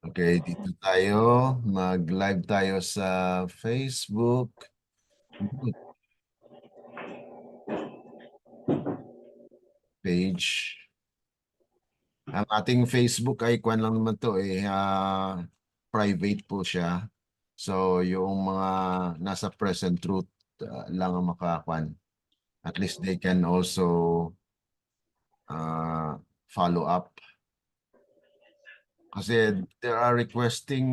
Okay, dito tayo. Mag-live tayo sa Facebook. Page. Ang ating Facebook ay kwan lang naman to private po siya. So yung mga nasa present truth lang ang makakwan. At least they can also follow up. Kasi they are requesting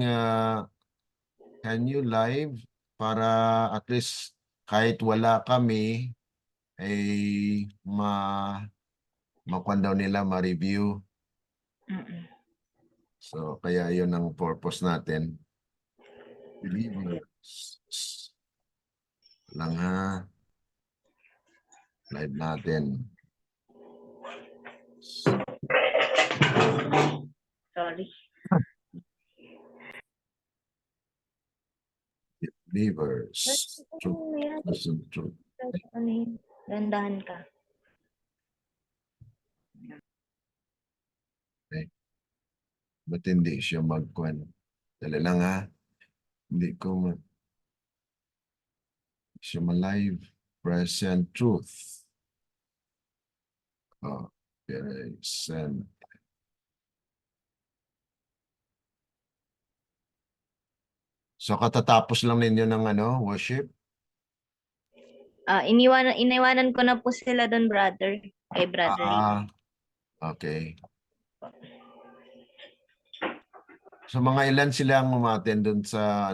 can you live para at least kahit wala kami ay makwan daw nila ma-review. So kaya yun ang purpose natin. Believers lang ha. Live natin. Sorry. Believers. Truth. Ano yun? Dandahan ka. Okay. Ba't hindi siya magkwan? Dali lang ha. Hindi ko siya ma-live. Present truth. Oh, present. So katatapos lang ninyo ng worship? Iniwanan ko na po sila doon, brother. Kay brother. Okay. So mga ilan sila ang umaten doon sa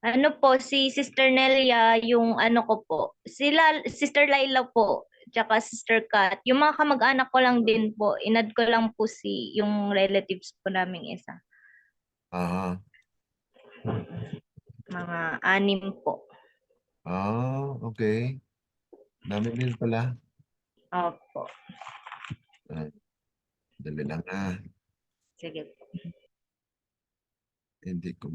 Ano po, si Sister Nelia, yung ano ko po. Sister Laila po, tsaka Sister Kat. Yung mga kamag-anak ko lang din po. Inad ko lang po yung relatives po naming isa. Mga 6 po. Okay. Dami din pala. Opo. Dali lang ha. Sige po. Hindi ko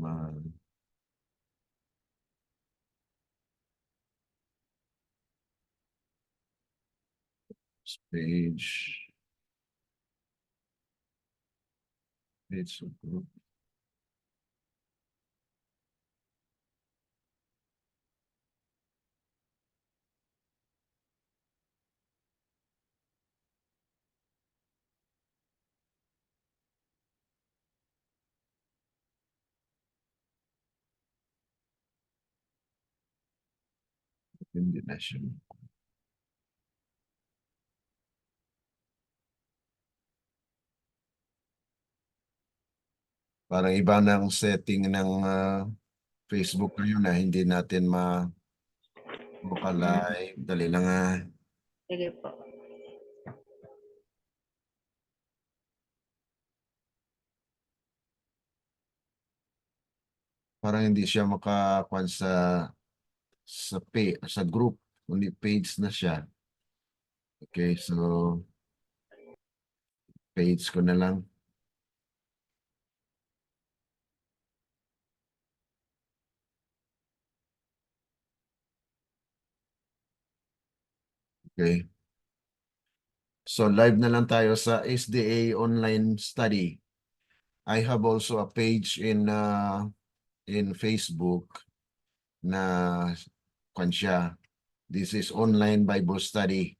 page of group. Hindi na siya. Parang iba na ang setting ng Facebook ngayon na hindi natin maka-live. Dali lang ha. Sige po. Parang hindi siya makakuan sa group. Only page na siya. Okay, so page ko na lang. Okay. So live na lang tayo sa SDA online study. I have also a page in Facebook na kwan siya. This is online Bible study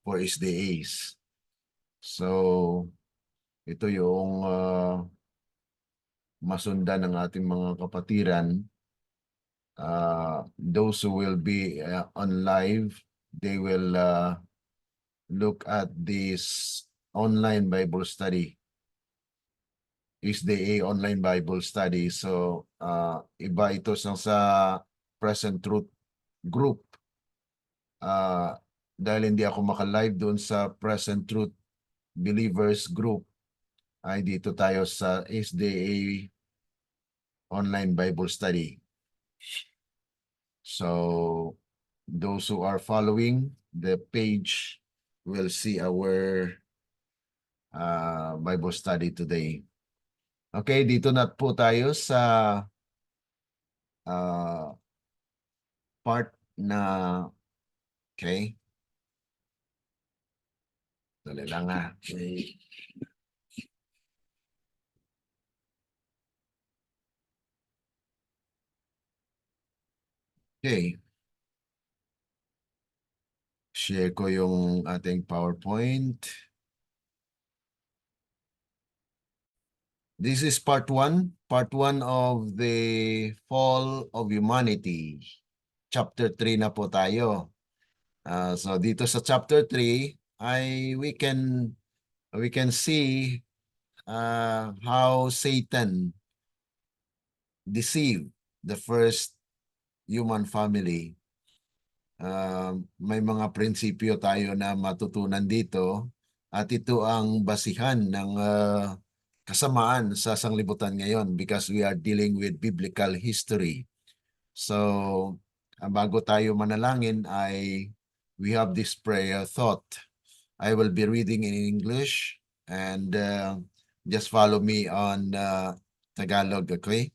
for SDAs. So ito yung masundan ng ating mga kapatiran. Those who will be on live, they will look at this online Bible study. SDA online Bible study. So iba ito sa Present Truth group. Dahil hindi ako maka-live doon sa Present Truth Believers group, ay dito tayo sa SDA online Bible study. So those who are following the page will see our Bible study today. Okay, dito na po tayo sa part na okay. Dali lang ha. Okay. Okay. Share ko yung ating PowerPoint. This is part 1. Part 1 of the Fall of Humanity. Chapter 3 na po tayo. So dito sa chapter 3 ay we can see how Satan deceived the first human family. May mga prinsipyo tayo na matutunan dito at ito ang basihan ng kasamaan sa sanglibutan ngayon because we are dealing with biblical history. So, bago tayo manalangin ay we have this prayer thought. I will be reading in English and just follow me on Tagalog, okay?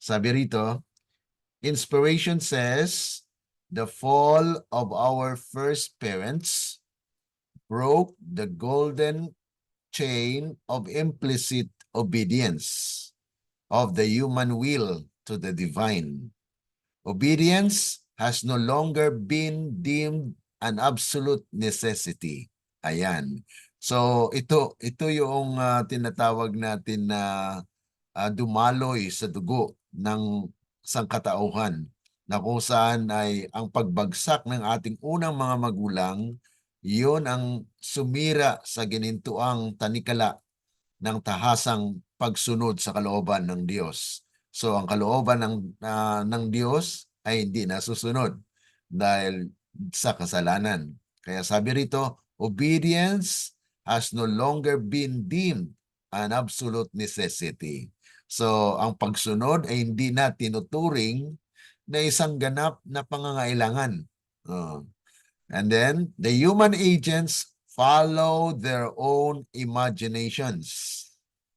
Sabi rito, inspiration says, the fall of our first parents broke the golden chain of implicit obedience of the human will to the divine. Obedience has no longer been deemed an absolute necessity. Ayan. So ito yung tinatawag natin na dumaloy sa dugo ng sangkatauhan na kung saan ay ang pagbagsak ng ating unang mga magulang, yun ang sumira sa ginintuang tanikala ng tahasang pagsunod sa kalooban ng Diyos. So ang kalooban ng Diyos ay hindi nasusunod dahil sa kasalanan. Kaya sabi rito, obedience has no longer been deemed an absolute necessity. So ang pagsunod ay hindi na tinuturing na isang ganap na pangangailangan. And then the human agents follow their own imaginations.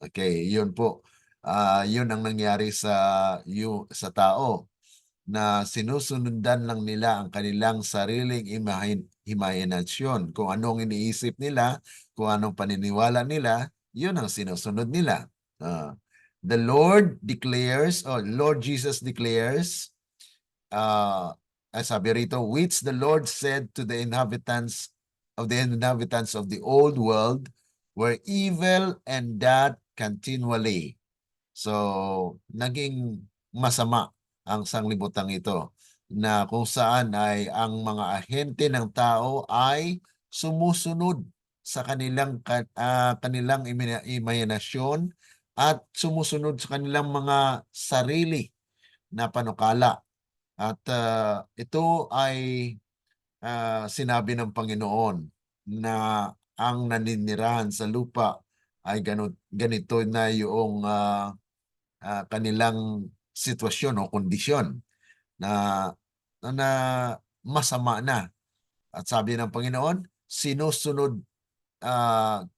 Okay, yun po. Yun ang nangyari sa tao na sinusundan lang nila ang kanilang sariling imahinasyon. Kung anong iniisip nila, kung anong paniniwala nila, yun ang sinusunod nila. The Lord declares, or Lord Jesus declares, sabi rito, which the Lord said to the inhabitants of the old world were evil and that continually. So, naging masama ang sanglibutang ito na kung saan ay ang mga ahente ng tao ay sumusunod sa kanilang imahinasyon at sumusunod sa kanilang mga sarili na panukala. At ito ay sinabi ng Panginoon na ang naninirahan sa lupa ay ganito na yung kanilang sitwasyon o kondisyon na masama na. At sabi ng Panginoon, sinusunod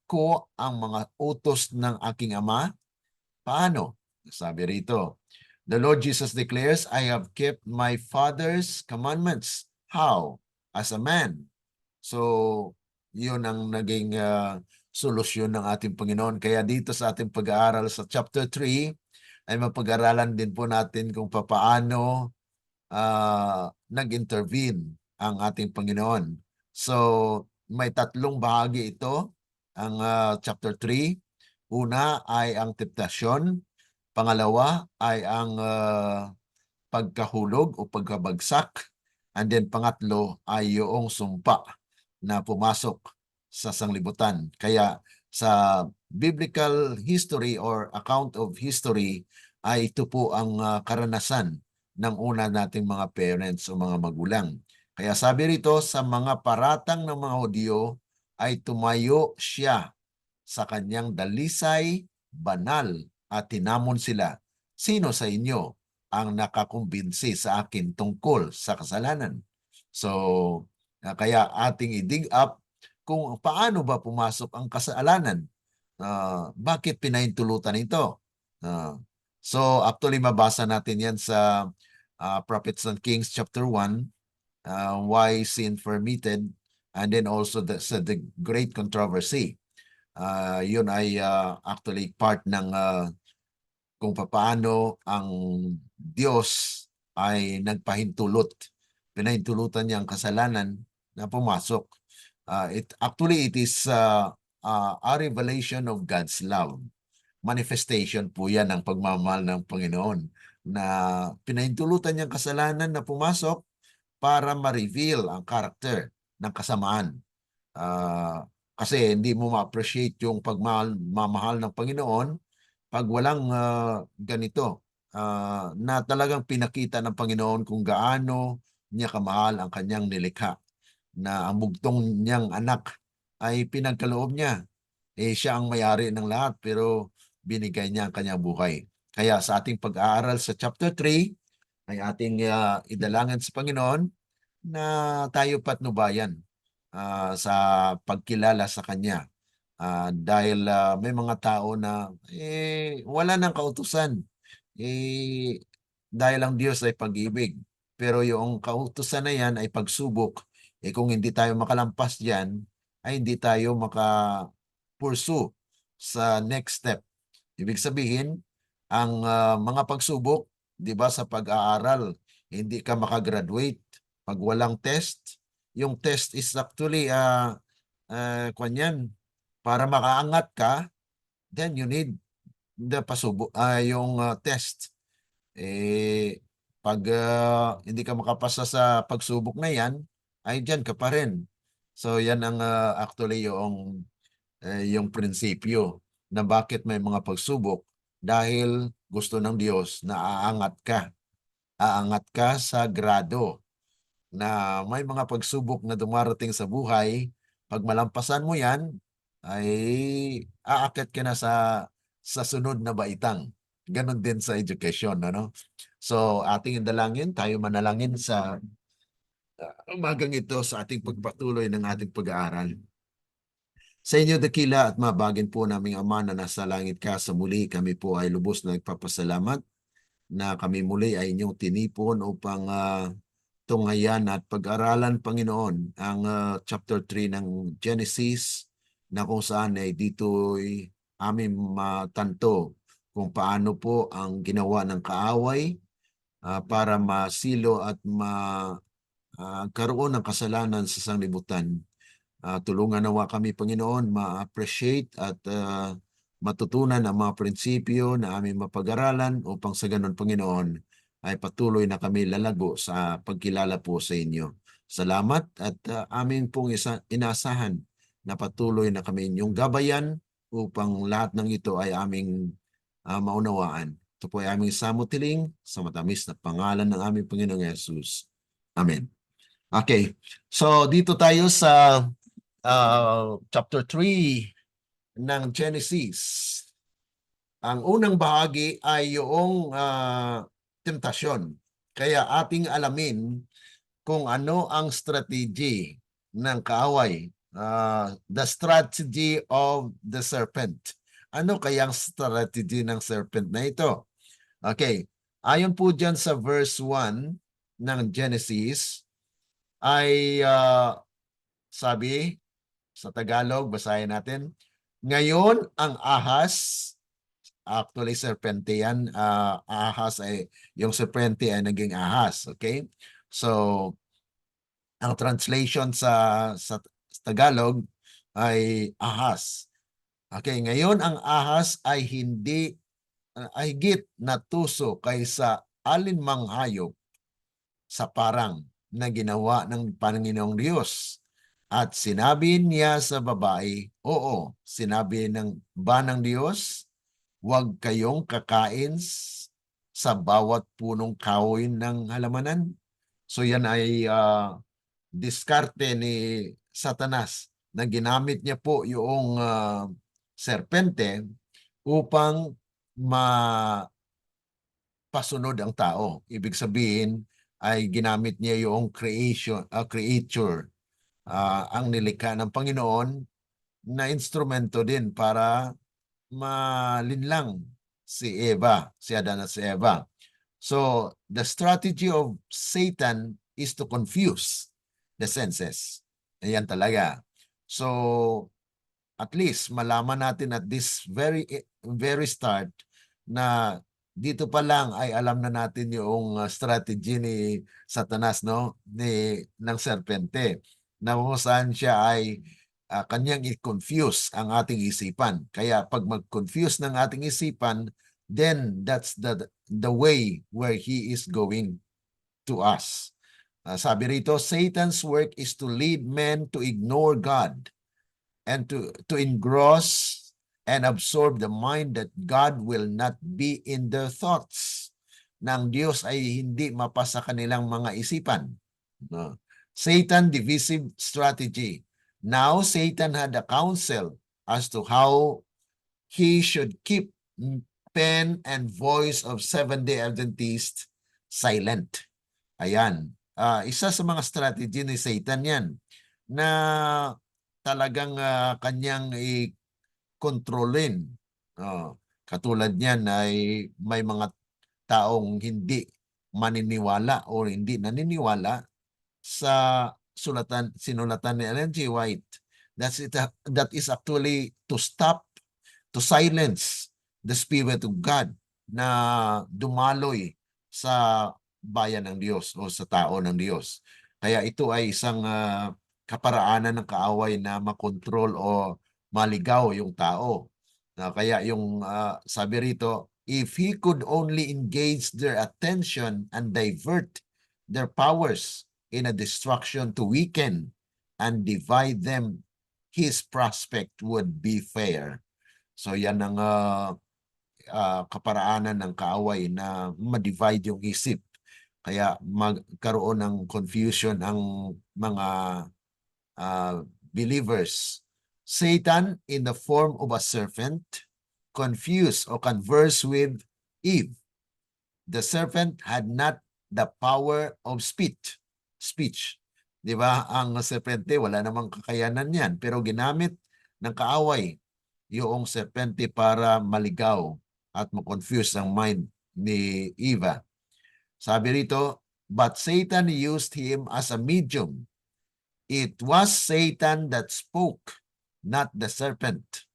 ko ang mga utos ng aking Ama. Paano? Sabi rito, the Lord Jesus declares, I have kept my Father's commandments. How? As a man. So, yun ang naging solusyon ng ating Panginoon. Kaya dito sa ating pag-aaral sa chapter 3, ay mapag-aralan din po natin kung paano nag-intervene ang ating Panginoon. So, may tatlong bahagi ito, ang chapter 3. Una ay ang temptasyon. Pangalawa ay ang pagkahulog o pagkabagsak. And then pangatlo ay yung sumpa na pumasok sa sanglibutan. Kaya sa biblical history or account of history ay ito po ang karanasan ng una nating mga parents o mga magulang. Kaya sabi rito, sa mga paratang ng mga Hudyo ay tumayo siya sa kanyang dalisay banal at tinamon sila. Sino sa inyo ang nakakumbinsi sa akin tungkol sa kasalanan? So, kaya ating i-dig up kung paano ba pumasok ang kasalanan. Bakit pinahintulutan ito? So, actually, mabasa natin yan sa Prophets and Kings chapter 1, why sin permitted, and then also the great controversy. Yun ay actually part ng kung paano ang Diyos ay nagpahintulot. Pinahintulutan niya ang kasalanan na pumasok. Actually, it is a revelation of God's love. Manifestation po yan ng pagmamahal ng Panginoon na pinahintulutan niyang kasalanan na pumasok para ma-reveal ang character ng kasamaan. Kasi hindi mo ma-appreciate yung pagmamahal ng Panginoon pag walang ganito na talagang pinakita ng Panginoon kung gaano niya kamahal ang kanyang nilikha, na ang bugtong niyang anak ay pinagkaloob niya. Siya ang may-ari ng lahat pero binigay niya ang kanyang buhay. Kaya sa ating pag-aaral sa chapter 3 ay ating idalangin sa Panginoon na tayo patnubayan sa pagkilala sa Kanya. Dahil may mga tao na wala nang kautusan. Dahil ang Diyos ay pag-ibig. Pero yung kautusan na yan ay pagsubok. Kung hindi tayo makalampas dyan, ay hindi tayo maka-pursue sa next step. Ibig sabihin, ang mga pagsubok, di ba, sa pag-aaral, hindi ka makagraduate pag walang test. Yung test is actually, kanyan, para makaangat ka, then you need the yung test. Pag hindi ka makapasa sa pagsubok na yan, ay dyan ka pa rin. So yan ang actually yung prinsipyo na bakit may mga pagsubok, dahil gusto ng Diyos na aangat ka. Aangat ka sa grado na may mga pagsubok na dumarating sa buhay. Pag malampasan mo yan, ay aakyat ka na sa sunod na baitang. Ganon din sa education, ano? So, ating indalangin, tayo manalangin sa umagang ito sa ating pagpatuloy ng ating pag-aaral. Sa inyo dakila at mabagin po naming Ama na nasa langit ka, sa muli kami po ay lubos na nagpapasalamat na kami muli ay inyong tinipon upang tunghayan at pag-aralan, Panginoon, ang chapter 3 ng Genesis, na kung saan ay dito'y aming matanto kung paano po ang ginawa ng kaaway para masilo at karoon ng kasalanan sa sanglibutan. Tulungan nawa kami, Panginoon, ma-appreciate at matutunan ang mga prinsipyo na aming mapag-aralan upang sa ganon, Panginoon, ay patuloy na kami lalago sa pagkilala po sa inyo. Salamat at amin pong inaasahan na patuloy na kami inyong gabayan upang lahat ng ito ay aming maunawaan. Ito po ay aming samutiling sa matamis na pangalan ng aming Panginoong Yesus. Amen. Okay, so dito tayo sa chapter 3 ng Genesis. Ang unang bahagi ay yung temptasyon. Kaya ating alamin kung ano ang strategy ng kaaway. The strategy of the serpent. Ano kayang strategy ng serpent na ito? Okay, ayon po dyan sa verse 1 ng Genesis, ay sabi sa Tagalog, basahin natin, ngayon ang ahas, actually serpente yan, ahas ay, yung serpente ay naging ahas, okay? So, ang translation sa Tagalog ay ahas. Okay, ngayon ang ahas ay hindi ay higit na tuso kaysa alinmang hayop sa parang na ginawa ng Panginoong Diyos. At sinabi niya sa babae, oo, sinabi ng Diyos, huwag kayong kakain sa bawat punong kahoy ng halamanan. So yan ay diskarte ni Satanas na ginamit niya po yung serpente upang mapasunod ang tao. Ibig sabihin ay ginamit niya yung creature, ang nilikha ng Panginoon, na instrumento din para malinlang si Eva, si Adan at si Eva. So, the strategy of Satan is to confuse the senses. Ayan talaga. So, at least malaman natin at this very start na dito pa lang ay alam na natin yung strategy ni Satanas, no? Ng serpente. Na kung saan siya ay kanyang i-confuse ang ating isipan. Kaya pag mag-confuse ng ating isipan, then that's the way where he is going to us. Sabi rito, Satan's work is to lead men to ignore God and to engross and absorb the mind that God will not be in their thoughts. Nang Diyos ay hindi mapasa kanilang mga isipan. No? Satan divisive strategy. Now Satan had a counsel as to how he should keep pen and voice of Seventh-day Adventists silent. Ayan. Isa sa mga strategy ni Satan yan na talagang kanyang kontrolin. Katulad niyan ay may mga taong hindi maniniwala o hindi naniniwala sa sinulatan ni Ellen G. White. That is actually to stop, to silence the Spirit of God na dumaloy sa bayan ng Diyos o sa tao ng Diyos. Kaya ito ay isang kaparaanan ng kaaway na makontrol o maligaw yung tao. Kaya yung sabi rito, if he could only engage their attention and divert their powers in a destruction to weaken and divide them, his prospect would be fair. So yan ang kaparaanan ng kaaway na ma-divide yung isip. Kaya magkaroon ng confusion ang mga believers. Satan in the form of a serpent confused or conversed with Eve. The serpent had not the power of speech. Di ba? Ang serpente, wala namang kakayanan yan. Pero ginamit ng kaaway yung serpente para maligaw at ma-confuse ang mind ni Eva. Sabi rito, but Satan used him as a medium. It was Satan that spoke, not the serpent.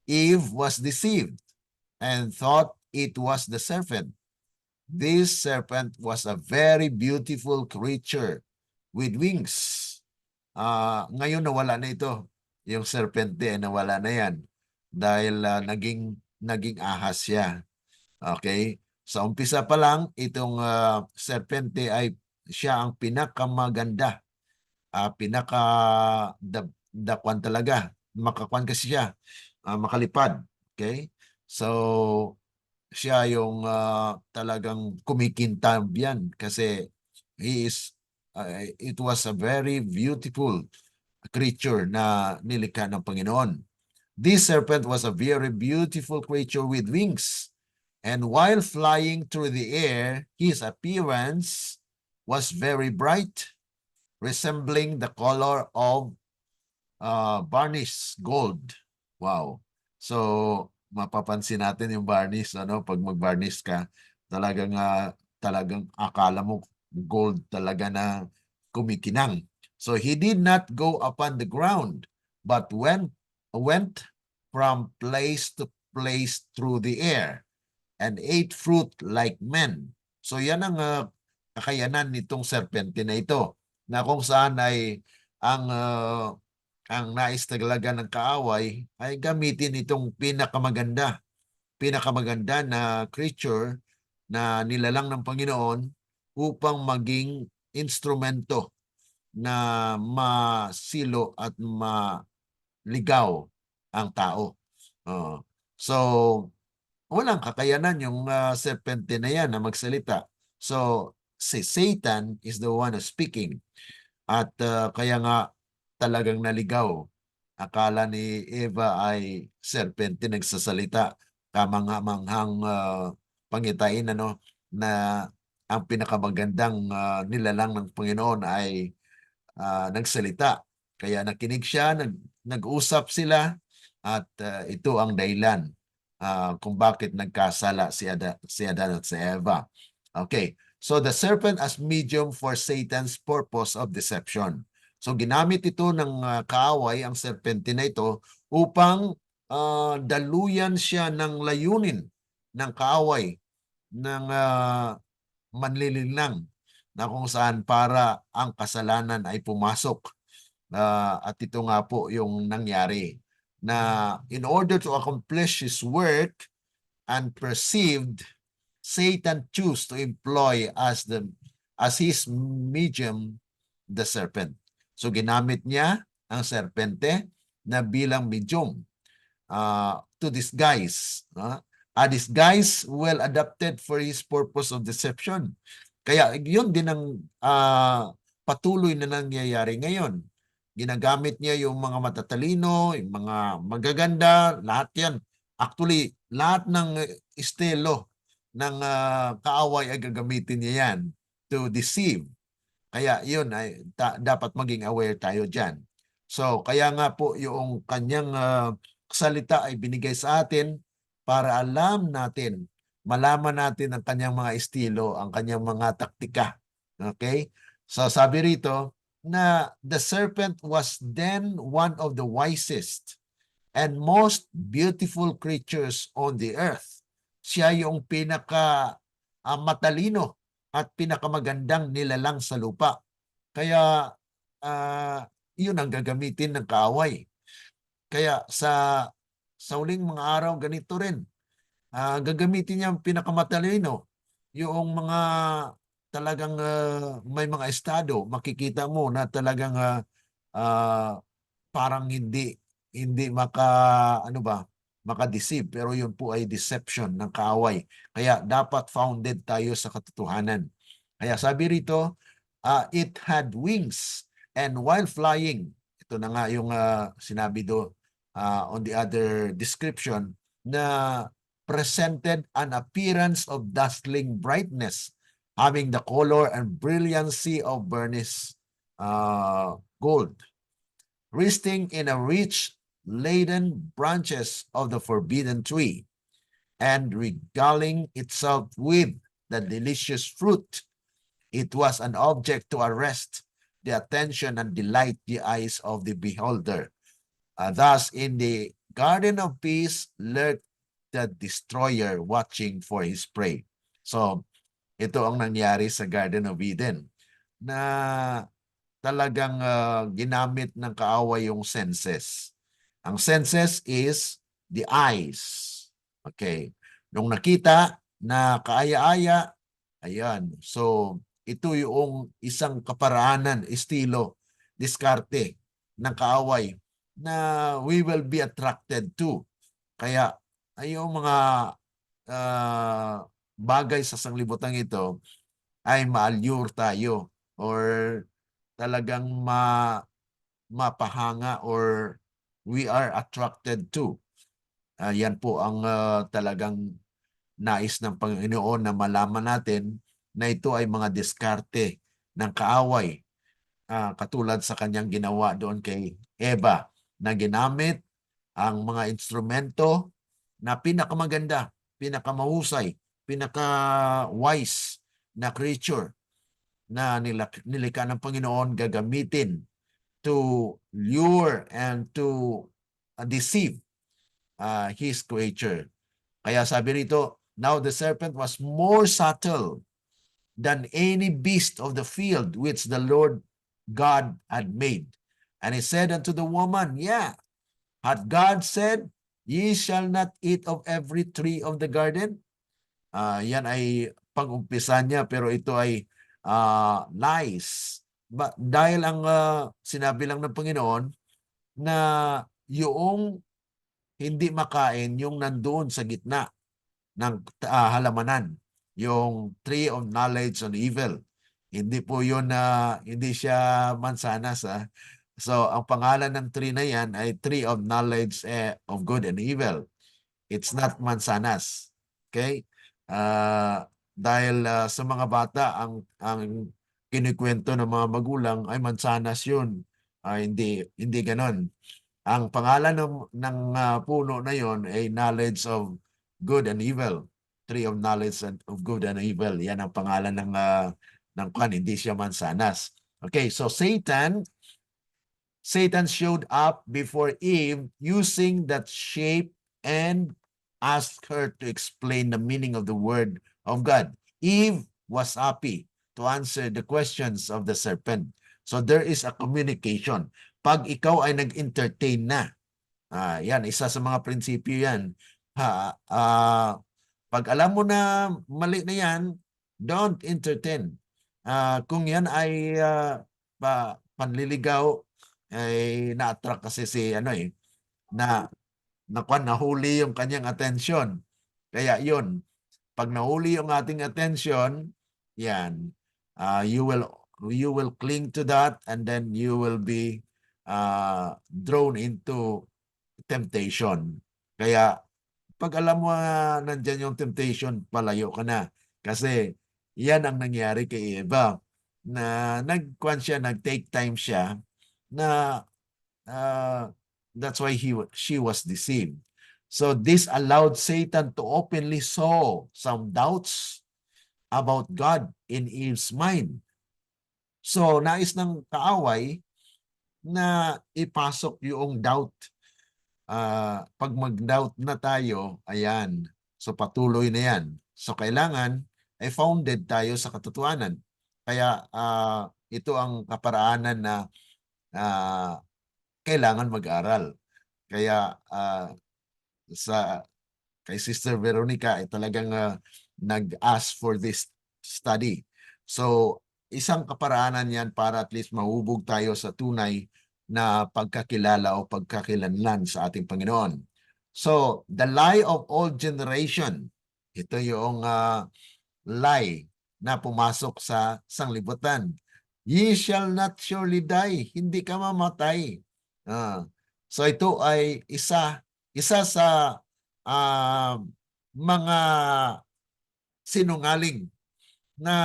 Eve was deceived and thought it was the serpent. This serpent was a very beautiful creature with wings. Ngayon nawala na ito. Yung serpente, nawala na yan. Dahil naging ahas siya. Okay? Sa umpisa pa lang, itong serpente ay siya ang pinakamaganda. Pinaka-dakwan talaga. Makakwan kasi siya. Makalipad. Okay? So, siya yung talagang kumikintab yan kasi it was a very beautiful creature na nilikha ng Panginoon. This serpent was a very beautiful creature with wings. And while flying through the air, his appearance was very bright, resembling the color of varnish gold. Wow. So, mapapansin natin yung varnish, pag mag-varnish ka, talagang akala mo gold talaga na kumikinang. So, he did not go upon the ground, but went from place to place through the air and ate fruit like men. So yan ang kakayanan nitong serpente na ito, na kung saan ay ang nais talaga ng kaaway ay gamitin itong pinakamaganda na creature na nilalang ng Panginoon upang maging instrumento na masilo at maligaw ang tao. So, walang kakayanan yung serpente na yan na magsalita. So, si Satan is the one who's speaking. At kaya nga talagang naligaw. Akala ni Eva ay serpente nagsasalita. Kamangha-manghang pangitain na ang pinakamagandang nilalang ng Panginoon ay nagsalita. Kaya nakinig siya, nag-usap sila at ito ang dahilan kung bakit nagkasala si Adan at si Eva. Okay. So the serpent as medium for Satan's purpose of deception. So ginamit ito ng kaaway, ang serpente na ito, upang daluyan siya ng layunin ng kaaway ng manlilinlang na kung saan para ang kasalanan ay pumasok. At ito nga po yung nangyari na in order to accomplish his work and perceived, Satan chose to employ as his medium the serpent. So ginamit niya ang serpente na bilang medium to disguise. A disguise well adapted for his purpose of deception. Kaya yun din ang patuloy na nangyayari ngayon. Ginagamit niya yung mga matatalino, yung mga magaganda, lahat yan. Actually, lahat ng estilo ng kaaway ay gagamitin niya yan to deceive. Kaya yun ay dapat maging aware tayo dyan. So, kaya nga po yung kanyang salita ay binigay sa atin para alam natin, malaman natin ang kanyang mga estilo, ang kanyang mga taktika. Okay? So, sabi rito na the serpent was then one of the wisest and most beautiful creatures on the earth. Siya yung pinaka matalino at pinakamagandang nilalang sa lupa. Kaya yun ang gagamitin ng kaaway. Kaya sa uling mga araw, ganito rin. Gagamitin niya ang pinakamatalino. Yung mga talagang may mga estado, makikita mo na talagang parang hindi maka-deceive, pero yun po ay deception ng kaaway. Kaya dapat founded tayo sa katotohanan. Kaya sabi rito, it had wings and while flying, ito na nga yung sinabi do on the other description, na presented an appearance of dazzling brightness, having the color and brilliancy of burnished gold, resting in a rich laden branches of the forbidden tree, and regaling itself with the delicious fruit. It was an object to arrest the attention and delight the eyes of the beholder. Thus, in the Garden of Peace lurked the destroyer watching for his prey. So, ito ang nangyari sa Garden of Eden na talagang ginamit ng kaaway yung senses. Ang senses is the eyes. Okay. Nung nakita na kaaya-aya, ayan. So, ito yung isang kaparaanan, estilo, diskarte ng kaaway na we will be attracted to. Kaya, ay yung mga bagay sa sanglibutan ito ay ma-allure tayo or talagang mapahanga or we are attracted to. Yan po ang talagang nais ng Panginoon na malaman natin na ito ay mga diskarte ng kaaway. Katulad sa kanyang ginawa doon kay Eva na ginamit ang mga instrumento na pinakamaganda, pinakamahusay, pinaka-wise na creature na nilikha ng Panginoon gagamitin to lure and to deceive his creature. Kaya sabi rito, now the serpent was more subtle than any beast of the field which the Lord God had made. And he said unto the woman, had God said, ye shall not eat of every tree of the garden? Yan ay pag-umpisa niya, pero ito ay lies. Dahil ang sinabi lang ng Panginoon na yung hindi makain yung nandoon sa gitna ng halamanan, yung tree of knowledge and evil. Hindi po yun hindi siya mansanas. So, ang pangalan ng tree na yan ay tree of knowledge of good and evil. It's not mansanas. Okay? Dahil sa mga bata, ang kinikwento ng mga magulang ay mansanas yun. Hindi ganon. Ang pangalan ng puno na yon ay knowledge of good and evil. Tree of knowledge of good and evil. Yan ang pangalan ng hindi siya mansanas. Okay, so Satan showed up before Eve using that shape and asked her to explain the meaning of the word of God. Eve was happy to answer the questions of the serpent. So there is a communication. Pag ikaw ay nag-entertain na, yan, isa sa mga prinsipyo yan. Pag alam mo na mali na yan, don't entertain. Kung yan ay panliligaw, ay na-attract kasi si nahuli yung kanyang atensyon. Kaya yun, pag nahuli yung ating attention, yan, you will cling to that, and then you will be drawn into temptation. Kaya pag alam mo nandyan yung temptation, palayo ka na. Kasi yan ang nangyari kay Eva, na nag-take time siya, na that's why she was deceived. So this allowed Satan to openly sow some doubts about God in Eve's mind. So nais ng kaaway na ipasok yung doubt. Pag mag-doubt na tayo, ayan, so patuloy na yan. So kailangan ay founded tayo sa katotohanan. Kaya ito ang kaparaanan na kailangan mag-aral. Kaya kay Sister Veronica ay talagang nag-ask for this study. So isang kaparaanan yan para at least mahubog tayo sa tunay na pagkakilala o pagkakilanlan sa ating Panginoon. So the lie of all generation, ito yung lie na pumasok sa sanglibutan. Ye shall not surely die. Hindi ka mamatay. So ito ay isa sa mga sinungaling na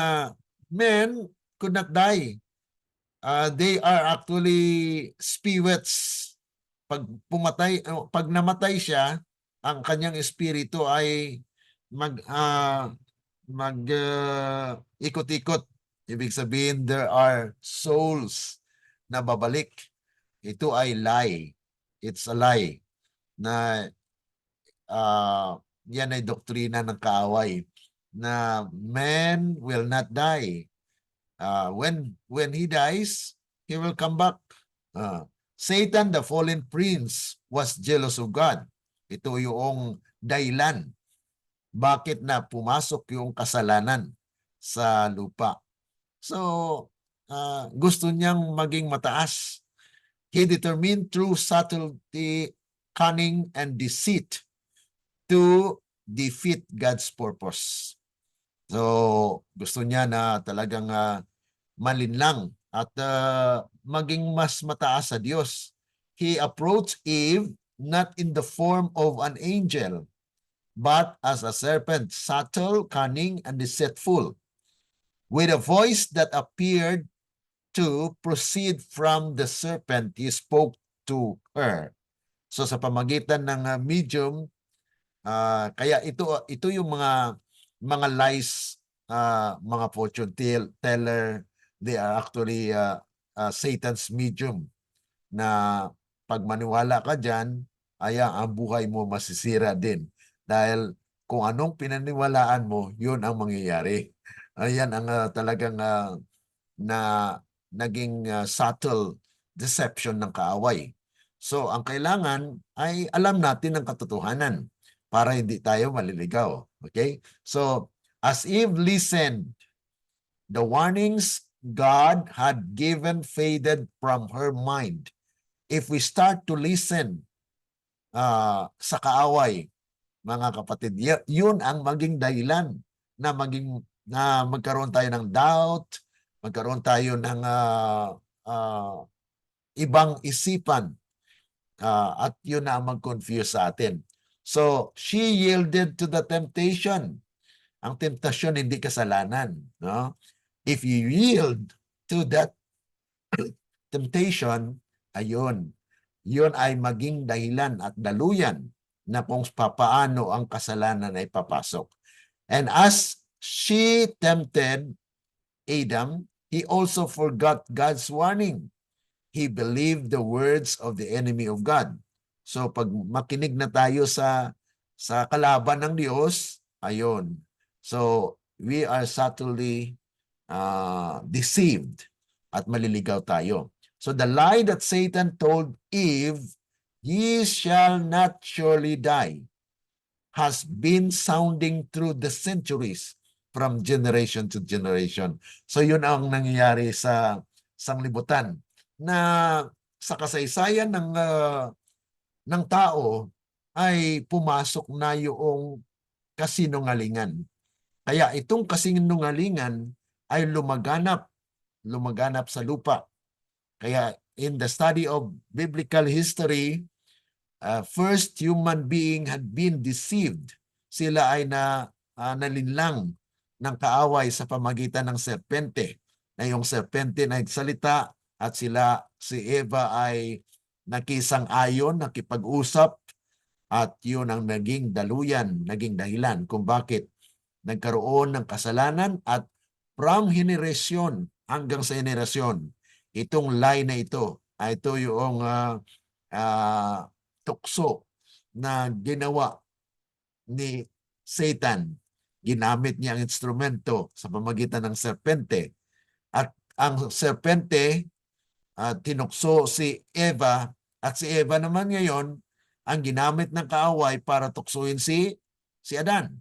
men could not die. They are actually spirits. Pag namatay siya, ang kanyang espiritu ay ikot-ikot. Ibig sabihin, there are souls na babalik. Ito ay lie. It's a lie na yan ay doktrina ng kaaway na man will not die. When he dies, he will come back. Satan, the fallen prince, was jealous of God. Ito yung dahilan bakit na pumasok yung kasalanan sa lupa. So, gusto niyang maging mataas. He determined through subtlety, cunning, and deceit to defeat God's purpose. So, gusto niya na talagang malinlang at maging mas mataas sa Diyos. He approached Eve not in the form of an angel, but as a serpent, subtle, cunning, and deceitful, with a voice that appeared to proceed from the serpent. He spoke to her. So sa pamagitan ng medium, kaya ito yung mga lies, mga fortune teller, they are actually Satan's medium, na pag maniwala ka dyan, ang buhay mo masisira din. Dahil kung anong pinaniwalaan mo, yun ang mangyayari. Ayan ang talagang na naging subtle deception ng kaaway. So ang kailangan ay alam natin ang katotohanan para hindi tayo maliligaw. Okay? So as Eve listened, the warnings God had given faded from her mind. If we start to listen sa kaaway, mga kapatid, yun ang maging dahilan na magkaroon tayo ng doubt, magkaroon tayo ng ibang isipan, at yun na ang mag-confuse sa atin. So, she yielded to the temptation. Ang temptasyon hindi kasalanan. No? If you yield to that temptation, ayun, yun ay maging dahilan at daluyan na kung papaano ang kasalanan ay papasok. And as she tempted Adam, he also forgot God's warning. He believed the words of the enemy of God. So pag makinig na tayo sa kalaban ng Diyos, ayun. So we are subtly deceived at maliligaw tayo. So the lie that Satan told Eve, "Ye shall not surely die," has been sounding through the centuries from generation to generation. So yun ang nangyayari sa sanglibutan na sa kasaysayan ng tao ay pumasok na yung kasinungalingan. Kaya itong kasinungalingan ay lumaganap sa lupa. Kaya in the study of biblical history, first human being had been deceived. Sila ay nalinlang ng kaaway sa pamagitan ng serpente. Na yung serpente na nagsalita at si Eva ay nakisang-ayon, nakipag-usap, at yun ang naging daluyan, naging dahilan kung bakit nagkaroon ng kasalanan at from henerasyon hanggang sa henerasyon, itong lie na ito, ito yung tukso na ginawa ni Satan. Ginamit niya ang instrumento sa pamagitan ng serpente. At ang serpente tinukso si Eva, at si Eva naman ngayon ang ginamit ng kaaway para tuksuin si Adan.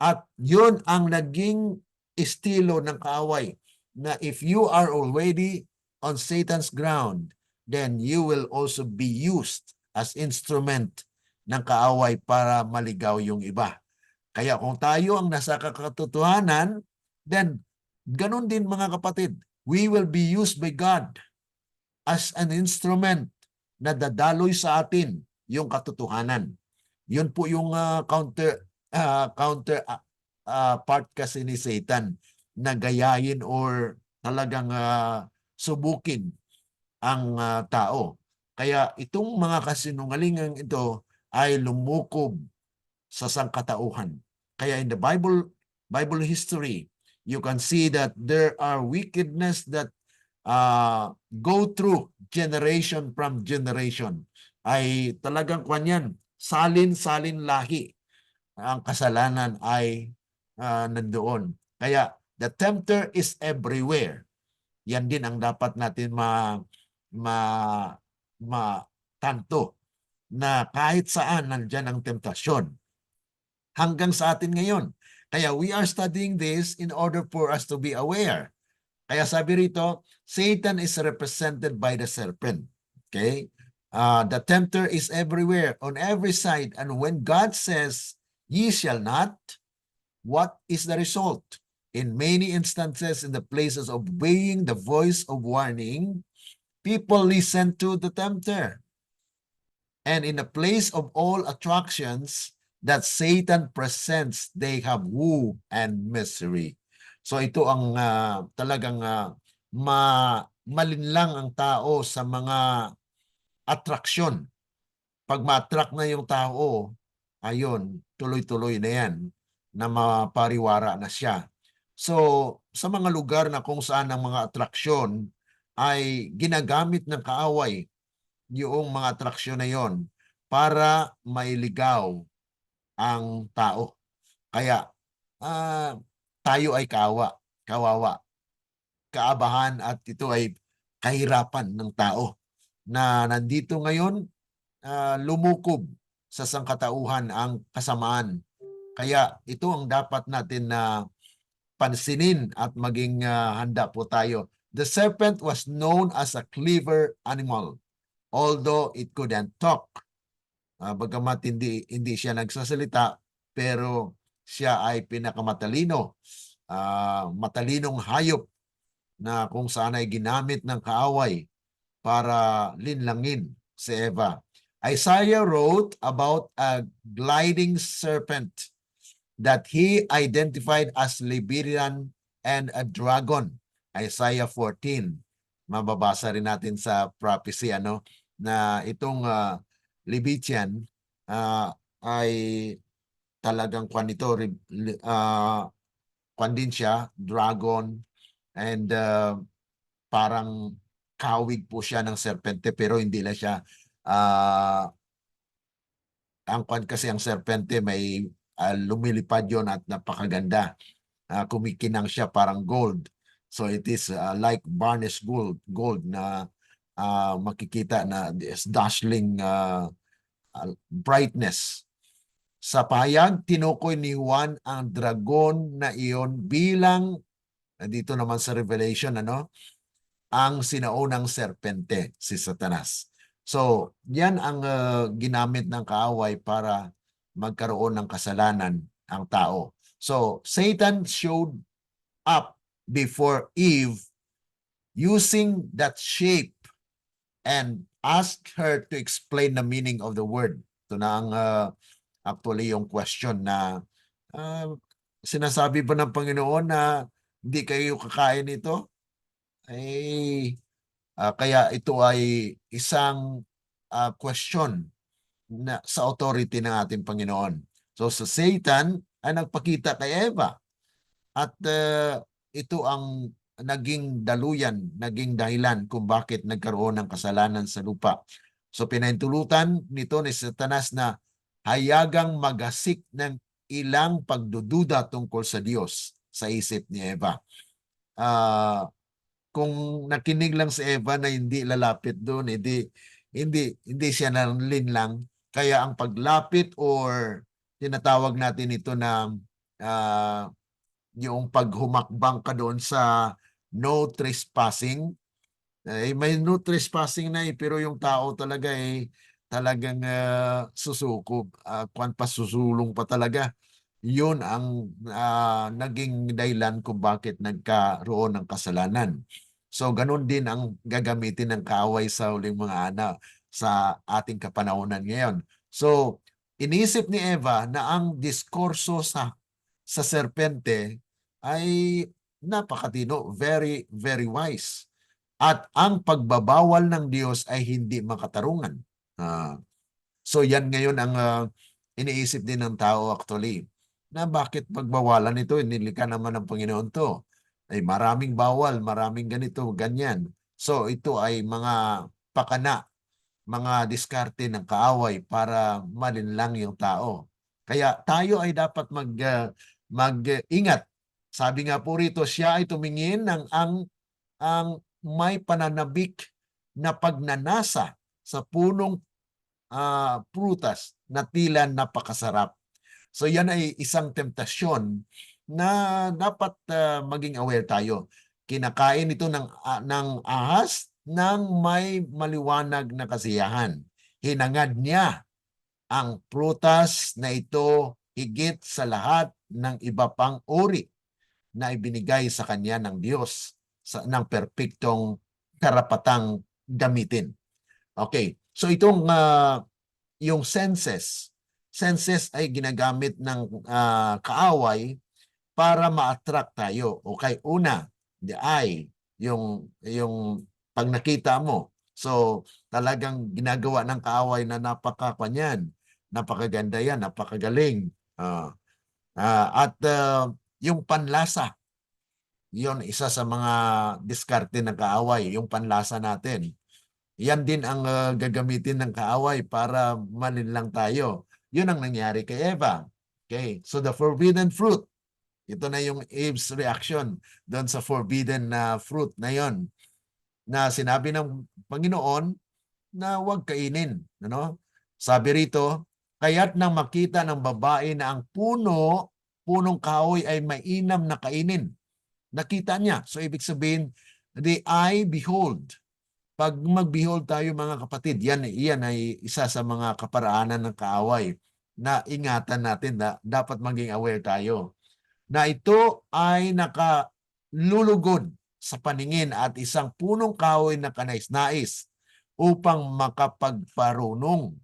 At yun ang naging estilo ng kaaway, na if you are already on Satan's ground, then you will also be used as instrument ng kaaway para maligaw yung iba. Kaya kung tayo ang nasa katotohanan, then ganun din mga kapatid, we will be used by God as an instrument na dadaloy sa atin yung katotohanan. Yun po yung counter part kasi ni Satan, na gayahin or talagang subukin ang tao. Kaya itong mga kasinungalingan ito ay lumukob sa sangkatauhan. Kaya in the Bible history, you can see that there are wickedness that go through generation from generation. Ay talagang kanyan, salin-salin lahi ang kasalanan ay nandoon. Kaya the tempter is everywhere. Yan din ang dapat natin tanto, na kahit saan nandyan ang temptasyon. Hanggang sa atin ngayon. Kaya we are studying this in order for us to be aware. Kaya sabi rito, Satan is represented by the serpent. Okay? The tempter is everywhere, on every side. And when God says, "Ye shall not," what is the result? In many instances, in the places of obeying the voice of warning, people listen to the tempter. And in the place of all attractions that Satan presents, they have woe and misery. So ito ang talagang malinlang ang tao sa mga atraksyon. Pag ma-attract na yung tao, ayun, tuloy-tuloy na yan, na mapariwara na siya. So, sa mga lugar na kung saan ang mga atraksyon ay ginagamit ng kaaway, yung mga atraksyon na yon para mailigaw ang tao. Kaya tayo ay kawawa, kaabahan, at ito ay kahirapan ng tao na nandito ngayon, lumukob sa sangkatauhan ang kasamaan. Kaya ito ang dapat natin na pansinin at maging handa po tayo. The serpent was known as a clever animal, although it couldn't talk. Bagamat hindi siya nagsasalita, pero siya ay pinakamatalino, matalinong hayop na kung saan ay ginamit ng kaaway para linlangin si Eva. Isaiah wrote about a gliding serpent that he identified as Leviathan and a dragon. Isaiah 14. Mababasa rin natin sa prophecy na itong Leviathan ay talagang kwan din siya, dragon, and parang kawig po siya ng serpente, pero hindi lang siya ang kwan kasi ang serpente may lumilipad yon at napakaganda. Kumikinang siya parang gold. So it is like varnished gold na makikita na dazzling brightness. Sa pahayag, tinukoy ni Juan ang dragon na iyon bilang, dito naman sa Revelation, ang sinaunang serpente, si Satanas. So, yan ang ginamit ng kaaway para magkaroon ng kasalanan ang tao. So, Satan showed up before Eve using that shape and asked her to explain the meaning of the word. Ito na ang actually yung question na sinasabi ba ng Panginoon na hindi kayo kakain ito? Kaya ito ay isang question na sa authority ng ating Panginoon. So sa Satan ay nagpakita kay Eva at ito ang naging daluyan, naging dahilan kung bakit nagkaroon ng kasalanan sa lupa. So pinahintulutan nito ni Satanas na hayagang magasik ng ilang pagdududa tungkol sa Diyos sa isip ni Eva. Kung nakinig lang si Eva na hindi lalapit doon, hindi siya nalinlang. Kaya ang paglapit or tinatawag natin ito na yung paghumakbang ka doon sa no trespassing. May no trespassing na pero yung tao talaga talagang susuko. Kung pasusulong pa talaga. Yun ang naging dahilan kung bakit nagkaroon ng kasalanan. So, ganun din ang gagamitin ng kaaway sa huling mga anak sa ating kapanahonan ngayon. So, inisip ni Eva na ang diskurso sa serpente ay napakatino, very, very wise. At ang pagbabawal ng Diyos ay hindi makatarungan. So, yan ngayon ang iniisip din ng tao actually na bakit pagbawalan ito, nilikha naman ng Panginoon to. Ay maraming bawal, maraming ganito, ganyan. So ito ay mga pakana, mga diskarte ng kaaway para malinlang yung tao. Kaya tayo ay dapat mag-ingat. Sabi nga po rito, siya ay tumingin ng ang may pananabik na pagnanasa sa punong prutas na tila napakasarap. So yan ay isang temptasyon na dapat maging aware tayo. Kinakain ito ng ahas ng may maliwanag na kasiyahan. Hinangad niya ang prutas na ito higit sa lahat ng iba pang uri na ibinigay sa kanya ng Diyos ng perpektong karapatang gamitin. Okay, so itong yung senses ay ginagamit ng kaaway para ma-attract tayo. Okay, una, the eye, yung pag nakita mo. So, talagang ginagawa ng kaaway na napakakanyan, napakaganda yan, napakagaling. At yung panlasa, yon isa sa mga diskarte ng kaaway, yung panlasa natin. Yan din ang gagamitin ng kaaway para malinlang tayo. Yun ang nangyari kay Eva. Okay, so the forbidden fruit. Ito na yung Eve's reaction doon sa forbidden na fruit na yon na sinabi ng Panginoon na huwag kainin. Sabi rito, kaya't nang makita ng babae na ang punong kahoy ay mainam na kainin. Nakita niya. So ibig sabihin, the eye behold. Pag mag-behold tayo mga kapatid, yan ay isa sa mga kaparaanan ng kaaway na ingatan natin na dapat maging aware tayo. Na ito ay nakalulugod sa paningin at isang punong kahoy na kanais-nais upang makapagparunong.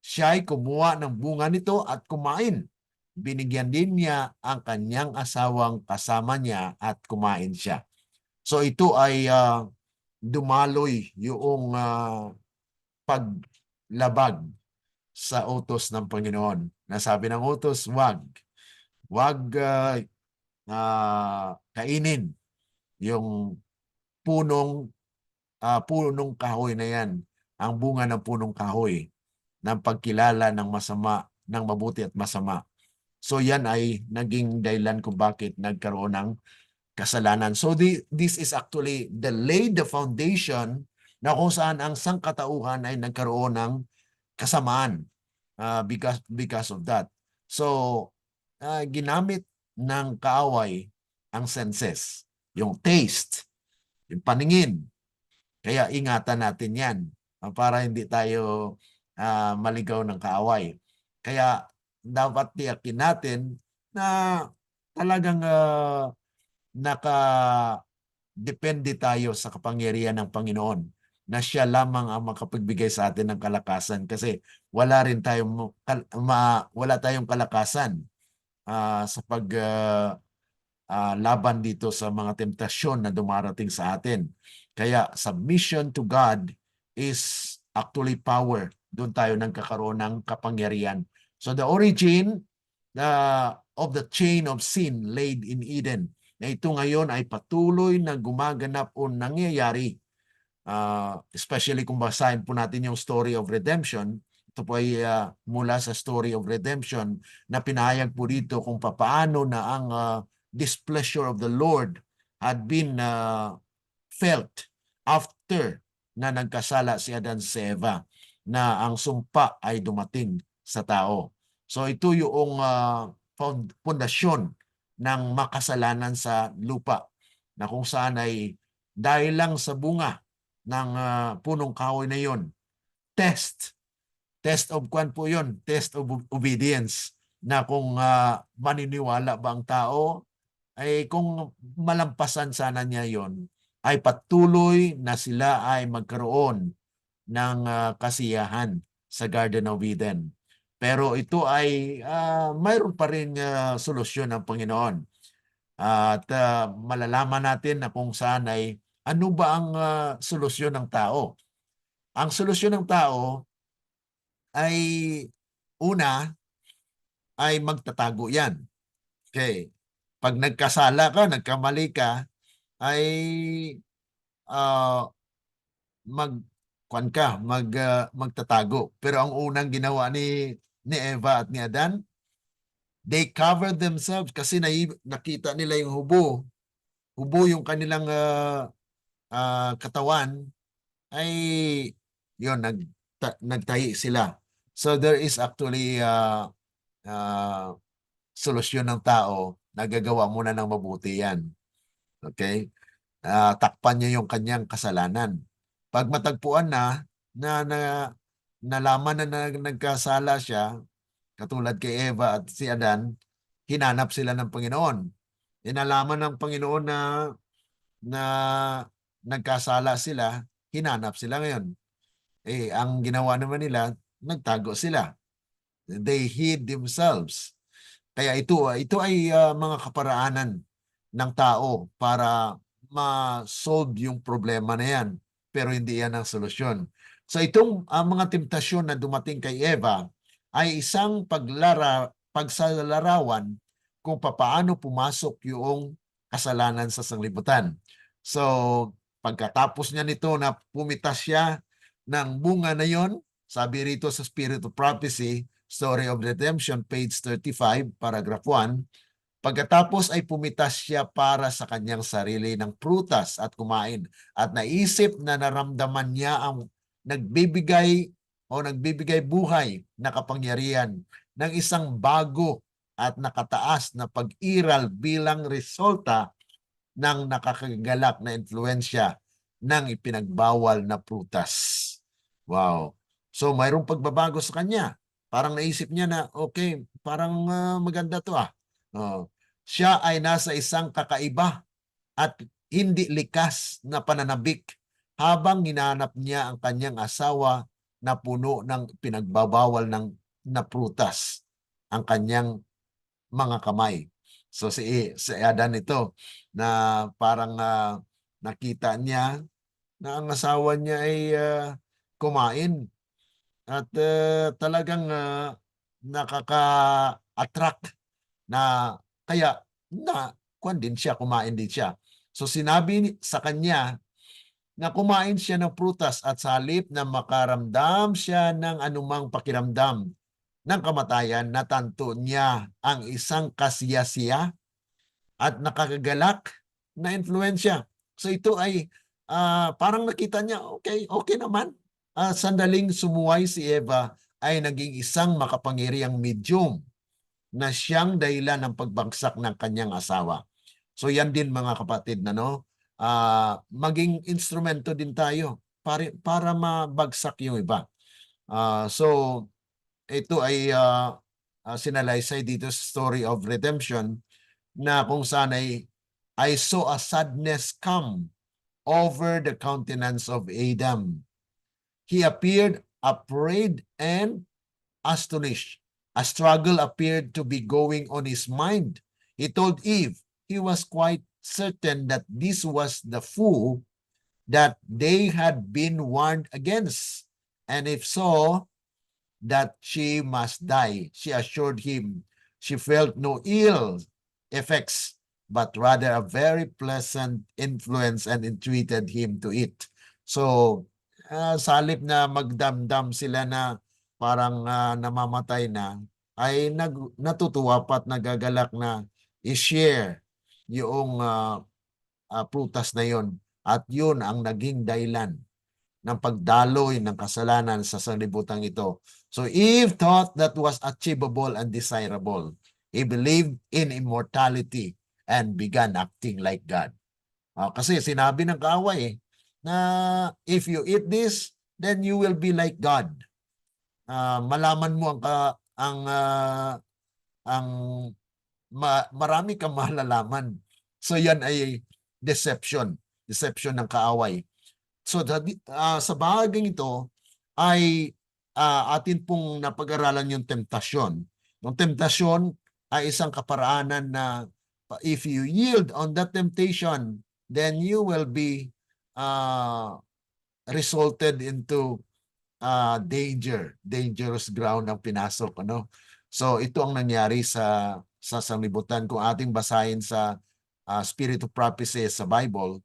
Siya ay kumuha ng bunga nito at kumain. Binigyan din niya ang kanyang asawang kasama niya at kumain siya. So ito ay dumaloy yung paglabag sa utos ng Panginoon. Nasabi ng utos, wag kainin yung punong kahoy na yan, ang bunga ng punong kahoy ng pagkilala ng masama, ng mabuti at masama. So yan ay naging dahilan kung bakit nagkaroon ng kasalanan. So this is actually the foundation na kung saan ang sangkatauhan ay nagkaroon ng kasamaan because of that. So ginamit ng kaaway ang senses, yung taste, yung paningin. Kaya ingatan natin yan para hindi tayo maligaw ng kaaway. Kaya dapat tiyakin natin na talagang nakadepende tayo sa kapangyarihan ng Panginoon na siya lamang ang makapagbigay sa atin ng kalakasan kasi wala tayong kalakasan sa laban dito sa mga temptasyon na dumarating sa atin. Kaya submission to God is actually power. Doon tayo nagkakaroon ng kapangyarihan. So the origin of the chain of sin laid in Eden, na ito ngayon ay patuloy na gumaganap o nangyayari. Especially kung basahin po natin yung story of redemption, ito po ay mula sa story of redemption na pinahayag po dito kung papaano na ang displeasure of the Lord had been felt after na nagkasala si Adan sa Eva, na ang sumpa ay dumating sa tao. So ito yung pundasyon ng makasalanan sa lupa, na kung saan ay dahil lang sa bunga ng punong kahoy na yon, test of kwan po yon, test of obedience, na kung maniniwala ba ang tao, ay kung malampasan sana niya yon, ay patuloy na sila ay magkaroon ng kasiyahan sa Garden of Eden. Pero ito ay mayroon pa rin solusyon ng Panginoon. At malalaman natin na kung saan ay ano ba ang solusyon ng tao. Ang solusyon ng tao ay una ay magtatago yan. Okay. Pag nagkasala ka, nagkamali ka, ay magtatago. Pero ang unang ginawa ni Eva at ni Adan, they covered themselves kasi nakita nila yung hubo. Hubo yung kanilang katawan, ay yun, nagtahi sila. So there is actually solusyon ng tao, nagagawa muna ng mabuti yan. Okay? Takpan niya yung kanyang kasalanan. Pag matagpuan nalaman na nagkasala siya, katulad kay Eva at si Adan, hinanap sila ng Panginoon. Inalaman ng Panginoon na nagkasala sila, hinanap sila ngayon. Ang ginawa naman nila, nagtago sila. They hid themselves. Kaya ito ay mga kaparaanan ng tao para ma-solve yung problema na yan. Pero hindi yan ang solusyon. So itong mga temptasyon na dumating kay Eva ay isang pagsalarawan kung papaano pumasok yung kasalanan sa sanglibutan. So pagkatapos niya nito na pumitas siya ng bunga na yon, sabi rito sa Spirit of Prophecy, Story of Redemption, page 35, paragraph 1, pagkatapos ay pumitas siya para sa kanyang sarili ng prutas at kumain. At naisip na naramdaman niya ang nagbibigay buhay na kapangyarihan ng isang bago at nakataas na pag-iral bilang resulta ng nakakagalak na impluensya ng ipinagbawal na prutas. Wow. So mayroong pagbabago sa kanya. Parang naisip niya na, okay, parang maganda to . Siya ay nasa isang kakaiba at hindi likas na pananabik habang hinanap niya ang kanyang asawa na puno ng pinagbabawal na prutas ang kanyang mga kamay. So si Adan ito na parang nakita niya na ang asawa niya ay kumain at talagang nakaka-attract na kaya kumain din siya. So sinabi sa kanya na kumain siya ng prutas at sa halip na makaramdam siya ng anumang pakiramdam ng kamatayan, natanto niya ang isang kasiyasiya at nakakagalak na influensya. So ito ay parang nakita niya, okay naman. Sandaling sumuway si Eva ay naging isang makapangyariang medium na siyang dahilan ng pagbagsak ng kanyang asawa. So yan din mga kapatid na maging instrumento din tayo para mabagsak yung iba. So ito ay sinalaysay dito sa story of redemption na kung saan ay I saw a sadness come over the countenance of Adam. He appeared afraid and astonished. A struggle appeared to be going on his mind. He told Eve he was quite certain that this was the fool that they had been warned against, and if so, that she must die. She assured him she felt no ill effects, but rather a very pleasant influence, and entreated him to eat. So, sa halip na magdamdam sila na parang namamatay na, ay natutuwa pa at nagagalak na i-share yung prutas na yon. At yun ang naging dahilan ng pagdaloy ng kasalanan sa sanlibutan ito. So Eve thought that was achievable and desirable. He believed in immortality and began acting like God. Kasi sinabi ng kaaway na if you eat this, then you will be like God. Malaman mo marami kang malalaman. So yan ay deception ng kaaway. So sa bahaging ito ay atin pong napag-aralan yung temptasyon. Yung temptasyon ay isang kaparaanan na if you yield on that temptation, then you will be resulted into dangerous ground ang pinasok. So ito ang nangyari sa sanlibutan. Kung ating basahin sa Spirit of Prophecy sa Bible,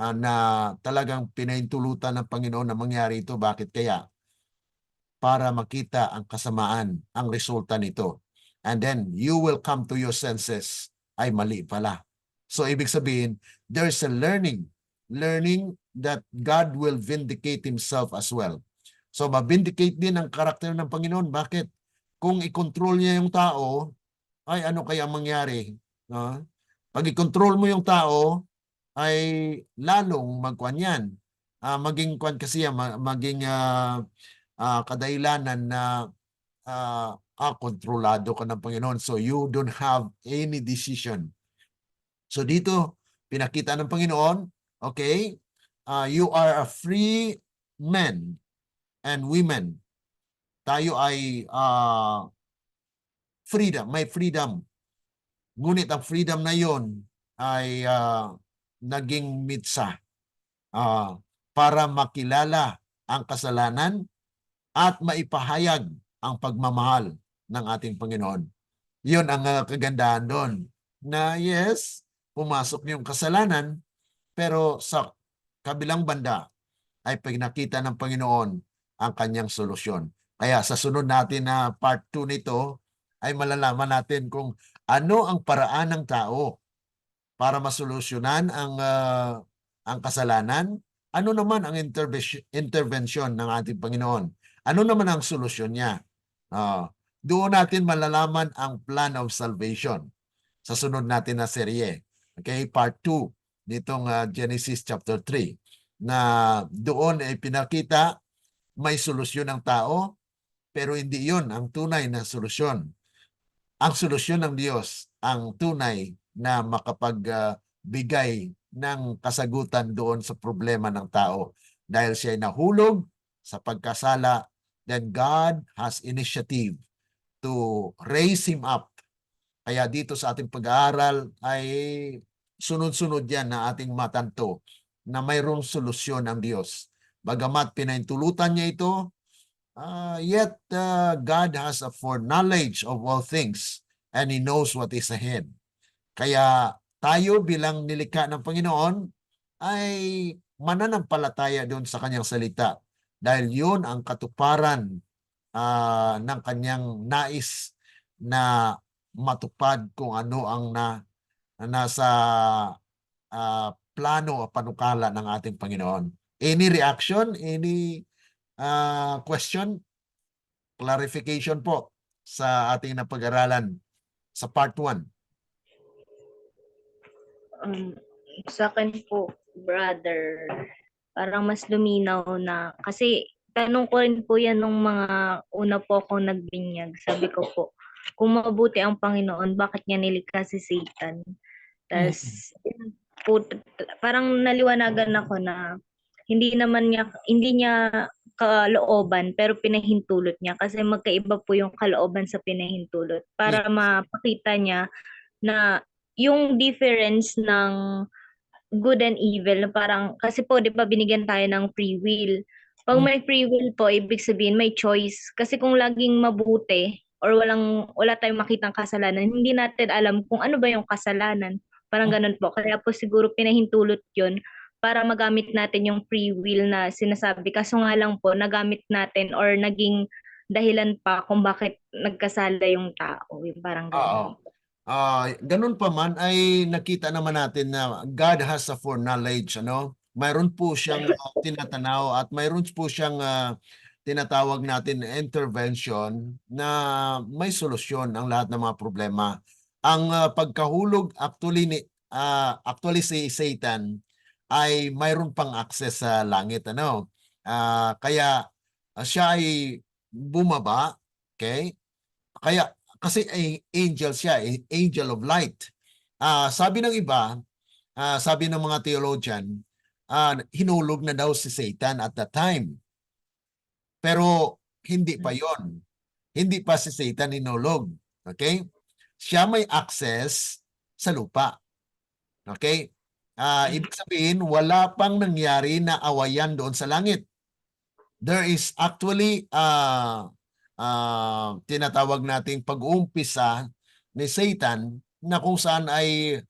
na talagang pinahintulutan ng Panginoon na mangyari ito. Bakit kaya? Para makita ang kasamaan, ang resulta nito. And then, you will come to your senses. Ay, mali pala. So, ibig sabihin, there's a learning that God will vindicate Himself as well. So, mabindicate din ang karakter ng Panginoon. Bakit? Kung i-control niya yung tao, ay ano kaya mangyari? Pag i-control mo yung tao, ay lalong magkuan yan. Maging kuan kasi yan, maging kadailanan na kontrolado ka ng Panginoon. So you don't have any decision. So dito, pinakita ng Panginoon, okay, you are a free man and women. Tayo ay may freedom. Ngunit ang freedom na yon ay naging mitsa para makilala ang kasalanan at maipahayag ang pagmamahal ng ating Panginoon. Yun ang kagandahan doon. Na yes, pumasok yung kasalanan, pero sa kabilang banda ay pinakita ng Panginoon ang kanyang solusyon. Kaya sa sunod natin na part 2 nito, ay malalaman natin kung ano ang paraan ng tao para masolusyonan ang kasalanan. Ano naman ang intervention ng ating Panginoon? Ano naman ang solusyon niya? Doon natin malalaman ang plan of salvation sa sunod natin na serye. Okay, part 2 nitong Genesis chapter 3, na doon ay pinakita may solusyon ng tao, pero hindi yon ang tunay na solusyon. Ang solusyon ng Diyos ang tunay na makapagbigay ng kasagutan doon sa problema ng tao. Dahil siya ay nahulog sa pagkasala, then God has initiative to raise him up. Kaya dito sa ating pag-aaral ay sunod-sunod yan na ating matanto na mayroong solusyon ang Diyos. Bagamat pinahintulutan niya ito, yet God has a foreknowledge of all things and He knows what is ahead. Kaya tayo bilang nilikha ng Panginoon ay mananampalataya doon sa kanyang salita. Dahil yun ang katuparan ng kanyang nais na matupad kung ano ang nasa plano o panukala ng ating Panginoon. Any reaction? Any question? Clarification po sa ating napag-aralan sa part 1. Um, sa akin po, brother, parang mas luminaw na. Kasi tanong ko rin po yan nung mga una po akong nagbinyag. Sabi ko po, kung mabuti ang Panginoon, bakit niya nilikha si Satan? Mm. Tas po, parang naliwanagan ako na hindi niya kalooban pero pinahintulot niya kasi magkaiba po yung kalooban sa pinahintulot Yeah. para mapakita niya na yung difference ng good and evil na parang kasi po 'di ba binigyan tayo ng free will. Pag Mm. may free will po ibig sabihin may choice kasi kung laging mabuti or wala tayong makitang kasalanan, hindi natin alam kung ano ba yung kasalanan. Parang ganun po. Kaya po siguro pinahintulot 'yon para magamit natin yung free will na sinasabi. Kaso nga lang po nagamit natin or naging dahilan pa kung bakit nagkasala yung tao. Yung parang Oo. ganun. Ganun pa man ay nakita naman natin na God has a foreknowledge, ano? Mayroon po siyang tinatanaw at mayroon po siyang tinatawag natin intervention na may solusyon ang lahat ng mga problema. Ang pagkahulog actually si Satan ay mayroon pang access sa langit, ano? Kaya siya ay bumaba, okay? Kaya kasi ay angel siya, angel of light. Sabi ng iba, sabi ng mga theologian, hinulog na daw si Satan at that time. Pero hindi pa yon. Hindi pa si Satan hinulog. Okay? Siya may access sa lupa. Okay? Ibig sabihin, wala pang nangyari na awayan doon sa langit. There is actually tinatawag nating pag-uumpisa ni Satan na kung saan ay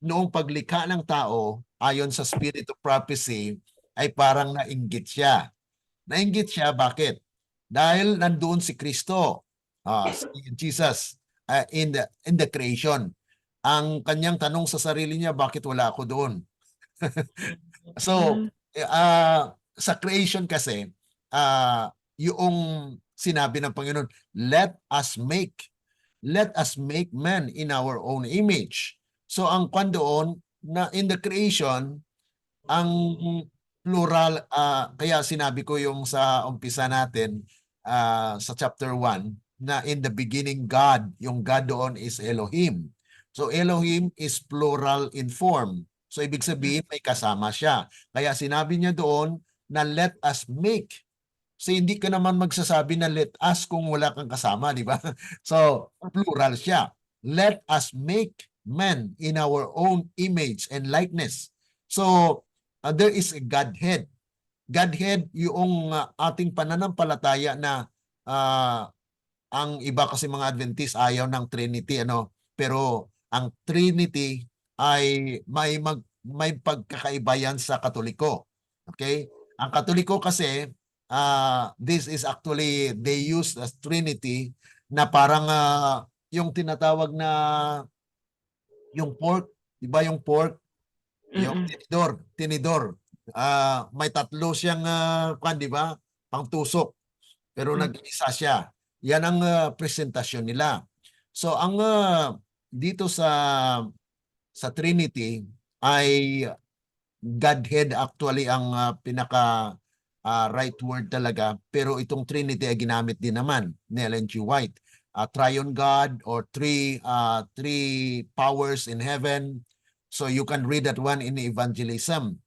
noong paglikha ng tao ayon sa spirit of prophecy ay parang nainggit siya. Nainggit siya, bakit? Dahil nandoon si Kristo, si Jesus, in the creation. Ang kanyang tanong sa sarili niya, bakit wala ako doon? So, Mm. sa creation kasi, yung sinabi ng Panginoon, let us make man in our own image. So, ang kwan doon, na in the creation, ang plural, kaya sinabi ko yung sa umpisa natin, sa chapter 1, na in the beginning God, yung God doon is Elohim. So Elohim is plural in form. So ibig sabihin may kasama siya. Kaya sinabi niya doon na let us make. So hindi ka naman magsasabi na let us kung wala kang kasama, di ba? So plural siya. Let us make man in our own image and likeness. So there is a Godhead. Godhead yung ating pananampalataya na ang iba kasi mga Adventist ayaw ng Trinity, ano, pero ang Trinity ay may pagkakaiba yan sa Katoliko. Okay? Ang Katoliko kasi this is actually they use as Trinity na parang yung tinatawag na yung pork, 'di ba yung pork, yung Mm-mm. tinidor. May tatlo siyang kan, 'di ba? Pangtusok. Pero Mm. nag-isa siya. Yan ang presentasyon nila. So ang dito sa Trinity ay Godhead actually ang pinaka right word talaga, pero itong Trinity ay ginamit din naman ni Ellen G. White. Triune God or three powers in heaven. So you can read that one in evangelism.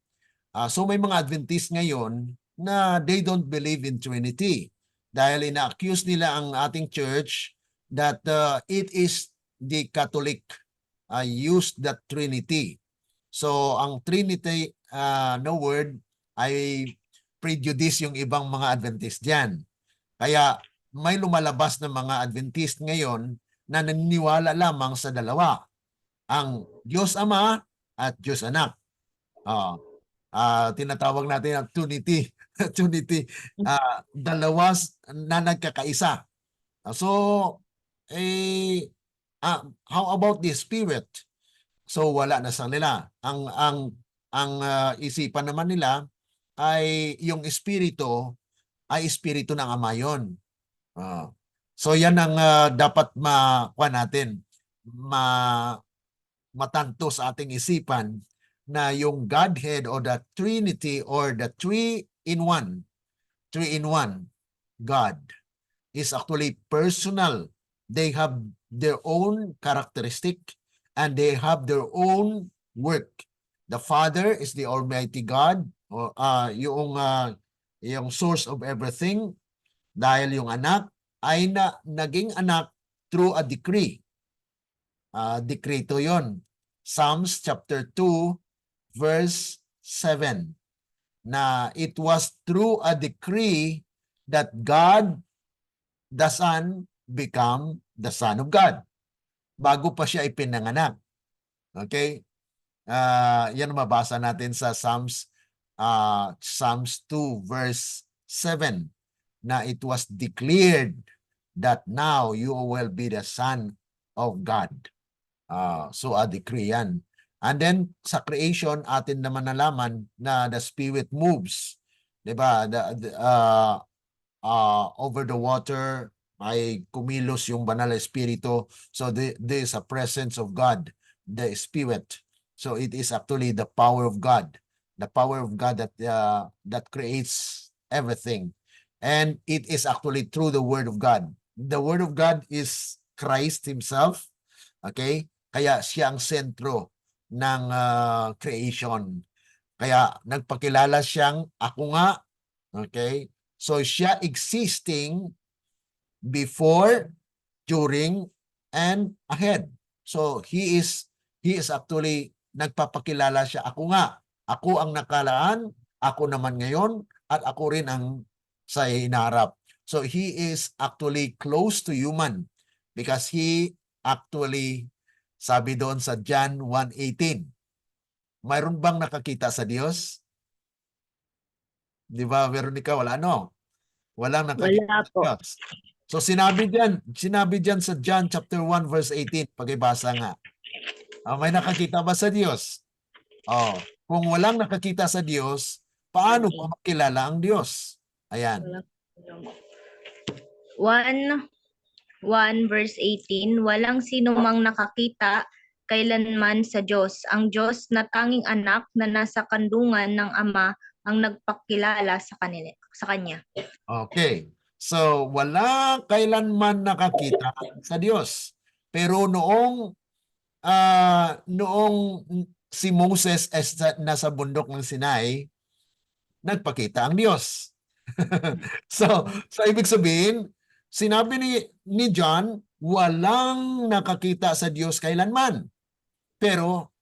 So may mga Adventist ngayon na they don't believe in Trinity dahil ina-accuse nila ang ating church that it is the Catholic use that Trinity. So ang Trinity no word ay prejudice yung ibang mga Adventist diyan. Kaya may lumalabas na mga Adventist ngayon na naniniwala lamang sa dalawa, ang Diyos Ama at Diyos Anak. Tinatawag natin ang Trinity. Trinity, dalawa na nagkakaisa. So, how about the Spirit? So wala na sa nila. Ang isipan naman nila ay yung espiritu ay espiritu ng Ama yun. So yan ang dapat makuha natin, matanto sa ating isipan na yung Godhead or the Trinity or the three-in-one God is actually personal. They have their own characteristic and they have their own work. The Father is the Almighty God, o yung source of everything, dahil yung anak ay naging anak through a decree. Dekreto yon. Psalms chapter 2 verse 7, na it was through a decree that God the Son become the Son of God. Bago pa siya ipinanganak. Okay? Yan mabasa natin sa Psalms 2 verse 7, na it was declared that now you will be the Son of God. So a decree yan. And then sa creation, atin naman nalaman na the Spirit moves. Diba? Over the water, ay kumilos yung banal na espiritu. So there is a presence of God, the Spirit. So it is actually the power of God that creates everything. And it is actually through the Word of God. The Word of God is Christ Himself. Okay? Kaya siya ang sentro ng creation. Kaya nagpakilala siyang ako nga. Okay? So siya existing before, during, and ahead. So he is actually nagpapakilala siya, ako nga. Ako ang nakalaan, ako naman ngayon, at ako rin ang sa hinaharap. So he is actually close to human because he actually, sabi doon sa John 1:18, mayroon bang nakakita sa Diyos? Di ba, Veronica? Wala, no? Walang nakakita Wala sa po. Diyos. So sinabi diyan sa John chapter 1 verse 18, pakibasa nga. May nakakita ba sa Diyos? Kung walang nakakita sa Diyos, paano pa makilala ang Diyos? Ayan. 1 verse 18, walang sino mang nakakita kailanman sa Diyos. Ang Diyos na tanging anak na nasa kandungan ng Ama ang nagpakilala sa Kanya. Okay. So, wala kailanman nakakita sa Diyos. Pero noong si Moses nasa bundok ng Sinai, nagpakita ang Diyos. So ibig sabihin, sinabi ni John, walang nakakita sa Diyos kailanman. Pero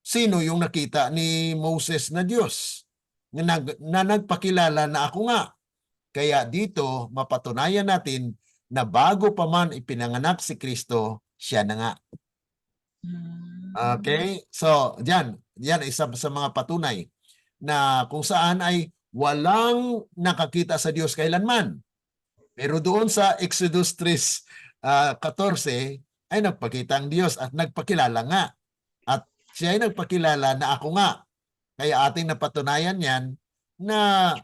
sino yung nakita ni Moses na Diyos? Na nagpakilala na ako nga. Kaya dito, mapatunayan natin na bago pa man ipinanganak si Kristo, siya na nga. Okay? So, yan isa sa mga patunay na kung saan ay walang nakakita sa Diyos kailanman. Pero doon sa Exodus 3:14 ay nagpakita ang Diyos at nagpakilala nga. At siya ay nagpakilala na ako nga. Kaya ating napatunayan yan na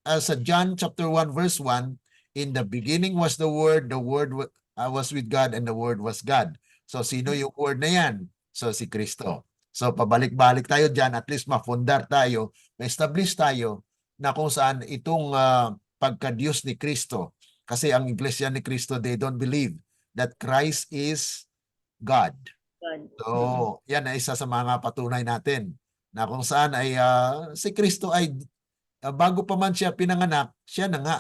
sa John chapter 1 verse 1, in the beginning was the Word was with God, and the Word was God. So sino yung Word na yan? So si Kristo. So pabalik-balik tayo dyan, at least mafundar tayo, ma-establish tayo na kung saan itong pagka-Diyos ni Kristo. Kasi ang Iglesia ni Kristo, they don't believe that Christ is God. So yan ay isa sa mga patunay natin na kung saan ay si Kristo ay bago pa man siya pinanganak, siya na nga.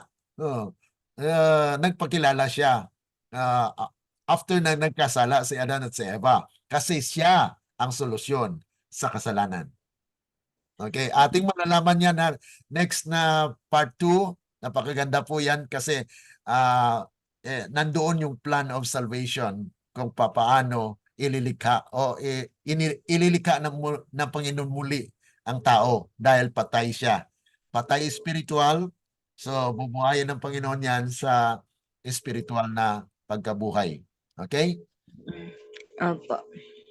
Nagpakilala siya after na nagkasala si Adan at si Eva. Kasi siya ang solusyon sa kasalanan. Okay, ating malalaman yan na next na part 2. Napakaganda po yan kasi nandoon yung plan of salvation kung papaano ililikha o ililikha ng Panginoon muli ang tao dahil patay siya. patay spiritual. So, bubuhayin ng Panginoon yan sa spiritual na pagkabuhay. Okay? Opo.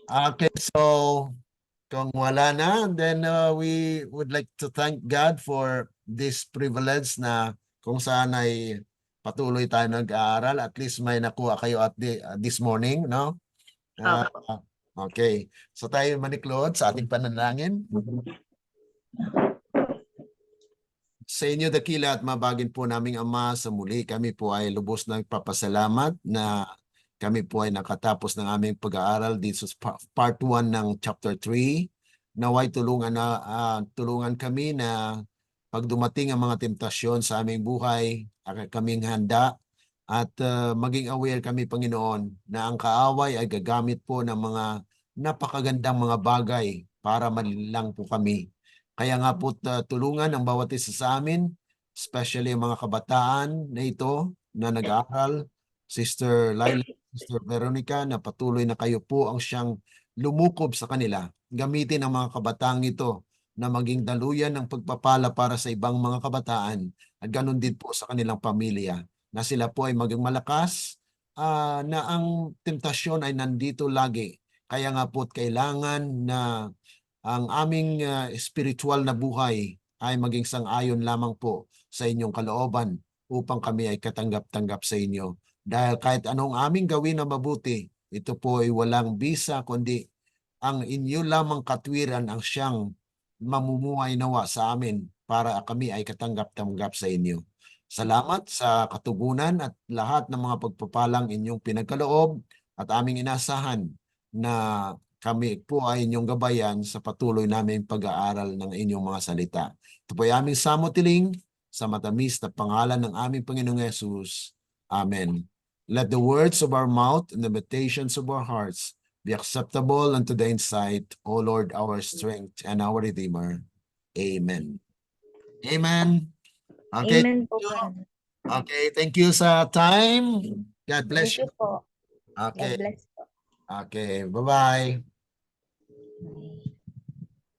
Okay, so kung wala na, then we would like to thank God for this privilege na kung saan ay patuloy tayo nag-aaral. At least may nakuha kayo at this morning, no? Opo. Okay. So tayo maniklod sa ating panalangin. Sa inyo dakila at mabagin po naming Ama, sa muli kami po ay lubos na nagpapasalamat na kami po ay nakatapos ng aming pag-aaral dito sa part 1 ng chapter 3. Naway tulungan kami na pag dumating ang mga temptasyon sa aming buhay, kaming handa at maging aware kami, Panginoon, na ang kaaway ay gagamit po ng mga napakagandang mga bagay para malilang po kami. Kaya nga po tulungan ang bawat isa sa amin, especially ang mga kabataan na ito na nag-aaral, Sister Laila, Sister Veronica, na patuloy na kayo po ang siyang lumukob sa kanila. Gamitin ang mga kabataang ito na maging daluyan ng pagpapala para sa ibang mga kabataan at ganun din po sa kanilang pamilya, na sila po ay maging malakas, na ang temptasyon ay nandito lagi. Kaya nga po kailangan na ang aming spiritual na buhay ay maging sang-ayon lamang po sa inyong kalooban upang kami ay katanggap-tanggap sa inyo. Dahil kahit anong aming gawin na mabuti, ito po ay walang bisa kundi ang inyo lamang katwiran ang siyang mamumuhay nawa sa amin para kami ay katanggap-tanggap sa inyo. Salamat sa katugunan at lahat ng mga pagpapalang inyong pinagkaloob at aming inasahan na kami po ay inyong gabayan sa patuloy namin pag-aaral ng inyong mga salita. Ito po ay aming samutiling sa matamis na pangalan ng aming Panginoong Yesus. Amen. Let the words of our mouth and the meditations of our hearts be acceptable unto thine sight, O Lord, our strength and our Redeemer. Amen. Amen. Okay. Amen po. Okay, thank you sa time. God bless Thank you you. po. Okay. God bless po. Okay, bye-bye. Bye.